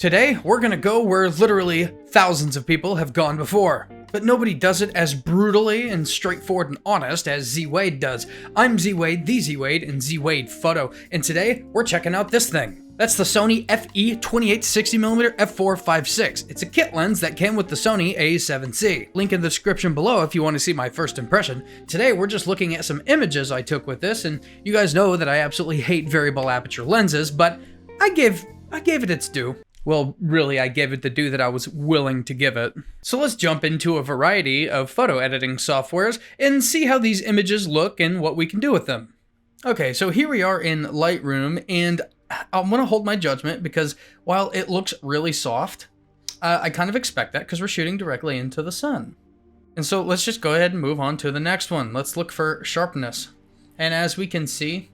Today, we're gonna go where literally thousands of people have gone before. But nobody does it as brutally and straightforward and honest as Z Wade does. I'm Z Wade, the Z Wade, and Z Wade Photo, and today, we're checking out this thing. That's the Sony FE 28-60mm f4.56. It's a kit lens that came with the Sony A7c. Link in the description below if you want to see my first impression. Today we're just looking at some images I took with this, and you guys know that I absolutely hate variable aperture lenses, but I gave it its due. Well, really, I gave it the due that I was willing to give it. So let's jump into a variety of photo editing softwares and see how these images look and what we can do with them. Okay, so here we are in Lightroom, and I'm gonna hold my judgment because while it looks really soft, I kind of expect that because we're shooting directly into the sun. And so let's just go ahead and move on to the next one. Let's look for sharpness. And as we can see,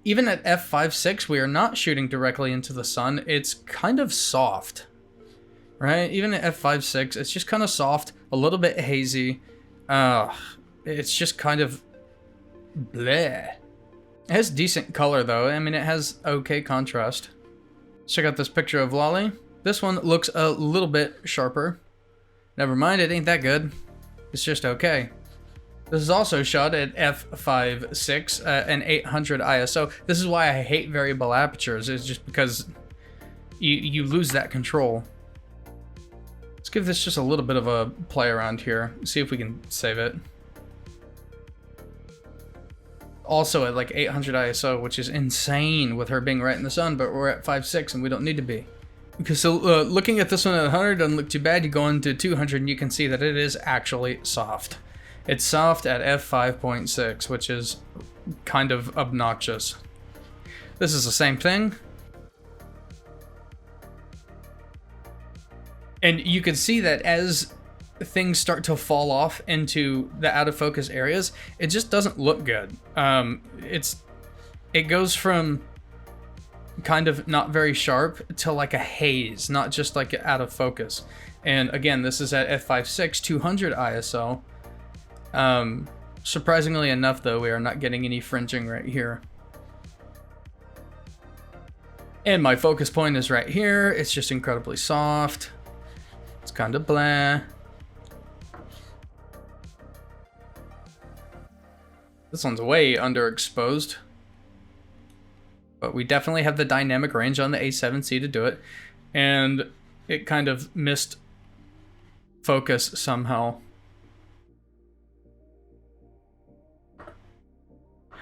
even at f5.6, we are not shooting directly into the sun. It's kind of soft, right? Even at f5.6, it's just kind of soft, a little bit hazy. It's just kind of bleh. It has decent color though. I mean, it has okay contrast. Check out this picture of Lolly. This one looks a little bit sharper. Never mind, it ain't that good. It's just okay. This is also shot at f5.6 and 800 ISO. This is why I hate variable apertures. It's just because you lose that control. Let's give this just a little bit of a play around here. See if we can save it. Also at like 800 ISO, which is insane with her being right in the sun, but we're at 5.6 and we don't need to be. Because so looking at this one at 100 doesn't look too bad. You go into 200 and you can see that it is actually soft. It's soft at f5.6, which is kind of obnoxious. This is the same thing. And you can see that as things start to fall off into the out of focus areas, it just doesn't look good. It goes from kind of not very sharp to like a haze, not just like out of focus. And again, this is at f5.6, 200 ISO. Surprisingly enough though, we are not getting any fringing right here. And my focus point is right here. It's just incredibly soft. It's kind of blah. This one's way underexposed, but we definitely have the dynamic range on the A7C to do it, and it kind of missed focus somehow.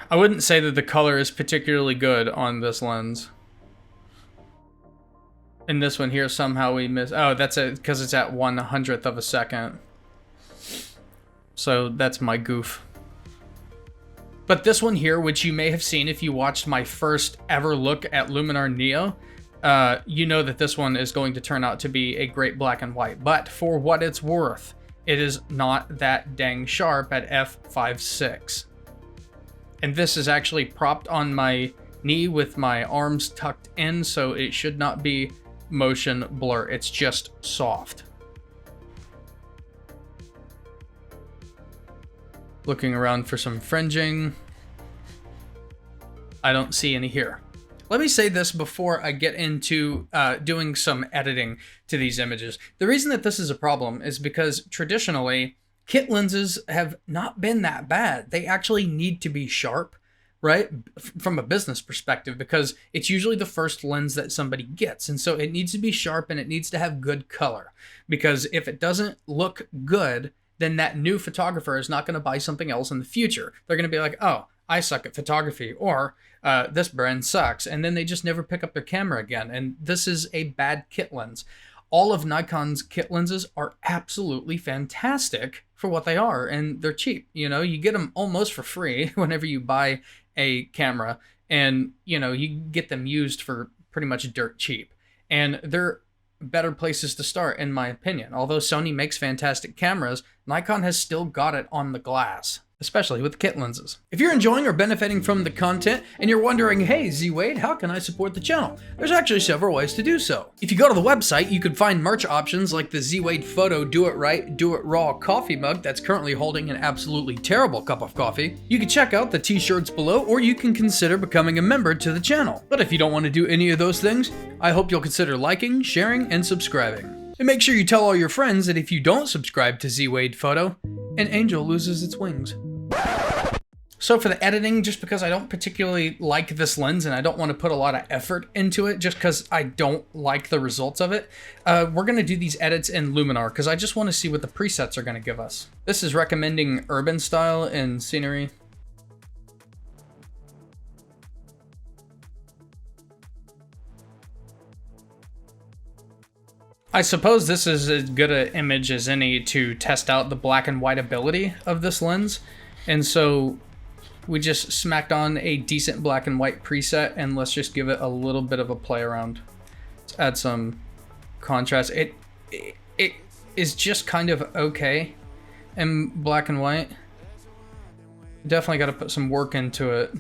I wouldn't say that the color is particularly good on this lens. In this one here, somehow we missed. Oh, that's it, because it's at 1/100th of a second. So that's my goof. But this one here, which you may have seen if you watched my first ever look at Luminar Neo, you know that this one is going to turn out to be a great black and white. But for what it's worth, it is not that dang sharp at f5.6. And this is actually propped on my knee with my arms tucked in, so it should not be motion blur. It's just soft. Looking around for some fringing. I don't see any here. Let me say this before I get into doing some editing to these images. The reason that this is a problem is because traditionally, kit lenses have not been that bad. They actually need to be sharp, right? From a business perspective, because it's usually the first lens that somebody gets. And so it needs to be sharp and it needs to have good color. Because if it doesn't look good, then that new photographer is not going to buy something else in the future. They're going to be like, oh, I suck at photography, or this brand sucks. And then they just never pick up their camera again. And this is a bad kit lens. All of Nikon's kit lenses are absolutely fantastic for what they are, and they're cheap. You know, you get them almost for free whenever you buy a camera, and you know, you get them used for pretty much dirt cheap. And they're better places to start, in my opinion. Although Sony makes fantastic cameras, Nikon has still got it on the glass. especially with kit lenses. If you're enjoying or benefiting from the content and you're wondering, hey Z-Wade, how can I support the channel? There's actually several ways to do so. If you go to the website, you can find merch options like the Z-Wade Photo Do It Right, Do It Raw coffee mug that's currently holding an absolutely terrible cup of coffee. You can check out the t-shirts below, or you can consider becoming a member to the channel. But if you don't want to do any of those things, I hope you'll consider liking, sharing, and subscribing. And make sure you tell all your friends that if you don't subscribe to Z-Wade Photo, an angel loses its wings. So for the editing, just because I don't particularly like this lens and I don't want to put a lot of effort into it just because I don't like the results of it, we're going to do these edits in Luminar because I just want to see what the presets are going to give us. This is recommending urban style and scenery. I suppose this is as good an image as any to test out the black and white ability of this lens. And so we just smacked on a decent black and white preset, and let's just give it a little bit of a play around. Let's add some contrast. It is just kind of okay in black and white. Definitely got to put some work into it.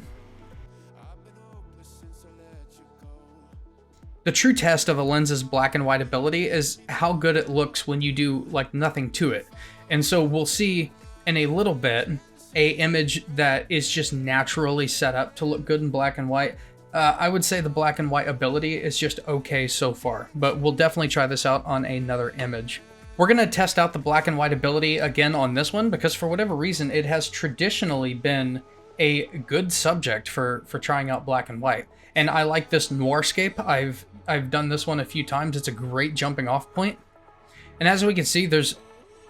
The true test of a lens's black and white ability is how good it looks when you do like nothing to it. And so we'll see in a little bit a image that is just naturally set up to look good in black and white. I would say the black and white ability is just okay so far, but we'll definitely try this out on another image. We're gonna test out the black and white ability again on this one because for whatever reason, it has traditionally been a good subject for trying out black and white. And I like this noirscape. I've done this one a few times. It's a great jumping off point. And as we can see, there's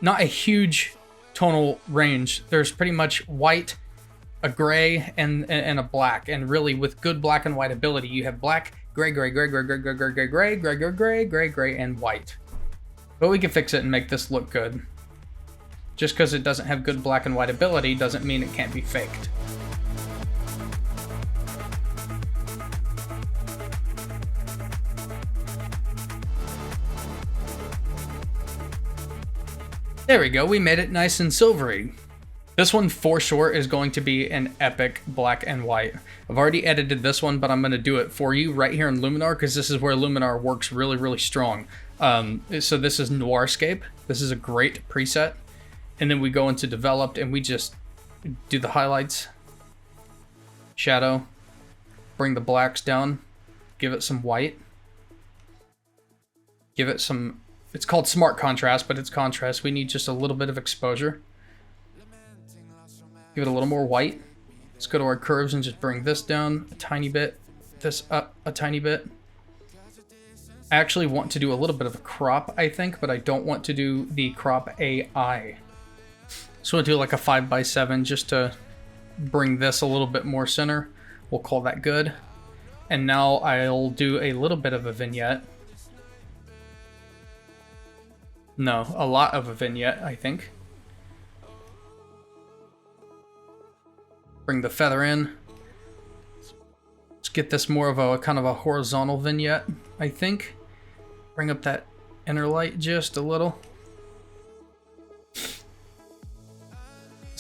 not a huge tonal range. There's pretty much white, a gray, and a black. And really, with good black and white ability, you have black, gray, gray, gray, gray, gray, gray, gray, gray, gray, gray, gray, gray, gray, gray, and white. But we can fix it and make this look good. Just because it doesn't have good black and white ability doesn't mean it can't be faked. There we go, we made it nice and silvery. This one for sure is going to be an epic black and white. I've already edited this one, but I'm going to do it for you right here in Luminar because this is where Luminar works really, really strong. So this is Noirscape. This is a great preset. And then we go into developed and we just do the highlights, shadow, bring the blacks down, give it some white, give it some... It's called smart contrast, but it's contrast. We need just a little bit of exposure. Give it a little more white. Let's go to our curves and just bring this down a tiny bit, this up a tiny bit. I actually want to do a little bit of a crop, I think, but I don't want to do the crop AI. So we'll do like a 5x7 just to bring this a little bit more center. We'll call that good. And now I'll do a little bit of a vignette. No, a lot of a vignette, I think. Bring the feather in. Let's get this more of a kind of a horizontal vignette, I think. Bring up that inner light just a little. Let's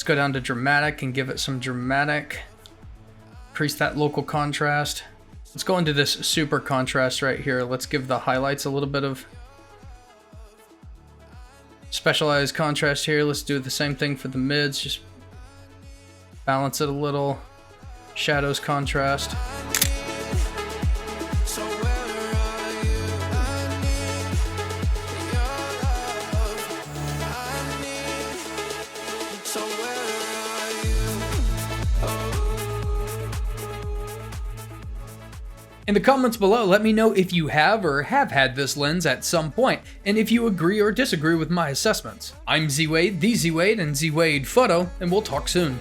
go down to dramatic and give it some dramatic. Increase that local contrast. Let's go into this super contrast right here. Let's give the highlights a little bit of specialized contrast here. Let's do the same thing for the mids. Just balance it a little. Shadows contrast. In the comments below, let me know if you have or have had this lens at some point, and if you agree or disagree with my assessments. I'm Z-Wade, the Z-Wade, and Z-Wade Photo, and we'll talk soon.